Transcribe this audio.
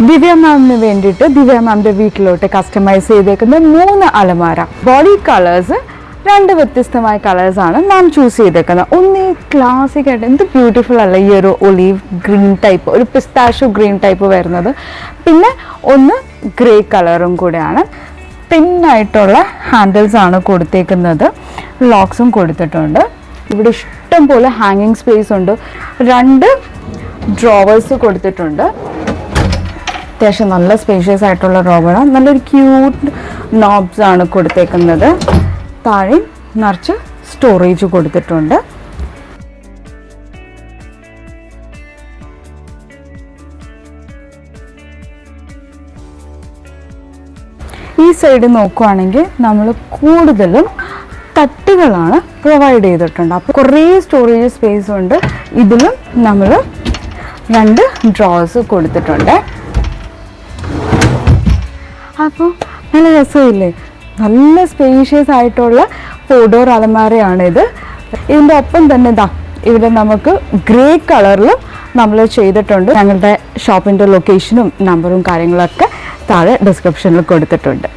ദിവ്യ മാമിന് വേണ്ടിയിട്ട് ദിവ്യ മാമിൻ്റെ വീട്ടിലോട്ട് കസ്റ്റമൈസ് ചെയ്തേക്കുന്ന 3 അലമാര. ബോഡി കളേഴ്സ് 2 വ്യത്യസ്തമായ കളേഴ്സാണ് മാം ചൂസ് ചെയ്തേക്കുന്നത്. ഒന്ന് ഈ ക്ലാസിക് ആയിട്ട് എന്ത് ബ്യൂട്ടിഫുൾ അല്ല ഈ ഒരു ഒലീവ് ഗ്രീൻ ടൈപ്പ്, ഒരു പിസ്താഷോ ഗ്രീൻ ടൈപ്പ് വരുന്നത്. പിന്നെ ഒന്ന് ഗ്രേ കളറും കൂടെയാണ്. തിന്നായിട്ടുള്ള ഹാൻഡിൽസ് ആണ് കൊടുത്തേക്കുന്നത്. ലോക്സും കൊടുത്തിട്ടുണ്ട്. ഇവിടെ ഇഷ്ടം പോലെ ഹാങ്ങിങ് സ്പേസ് ഉണ്ട്. 2 ഡ്രോവേഴ്സ് കൊടുത്തിട്ടുണ്ട്. അത്യാവശ്യം നല്ല സ്പേഷ്യസ് ആയിട്ടുള്ള ഡ്രോവറാണ്. നല്ലൊരു ക്യൂട്ട് നോബ്സ് ആണ് കൊടുത്തേക്കുന്നത്. താഴെ നിറച്ച് സ്റ്റോറേജ് കൊടുത്തിട്ടുണ്ട്. ഈ സൈഡ് നോക്കുകയാണെങ്കിൽ നമ്മൾ കൂടുതലും തട്ടുകളാണ് പ്രൊവൈഡ് ചെയ്തിട്ടുണ്ട്. അപ്പോൾ കുറേ സ്റ്റോറേജ് സ്പേസ് ഉണ്ട്. ഇതിലും നമ്മൾ 2 ഡ്രോവേഴ്സ് കൊടുത്തിട്ടുണ്ട്. അപ്പോൾ നല്ല രസമില്ലേ? നല്ല സ്പേഷ്യസ് ആയിട്ടുള്ള 4 ഡോർ അലമാരയാണിത്. ഇതിൻ്റെ ഒപ്പം തന്നെ ഇവിടെ നമുക്ക് ഗ്രേ കളറിലും നമ്മൾ ചെയ്തിട്ടുണ്ട്. ഞങ്ങളുടെ ഷോപ്പിൻ്റെ ലൊക്കേഷനും നമ്പറും കാര്യങ്ങളൊക്കെ താഴെ ഡിസ്ക്രിപ്ഷനിൽ കൊടുത്തിട്ടുണ്ട്.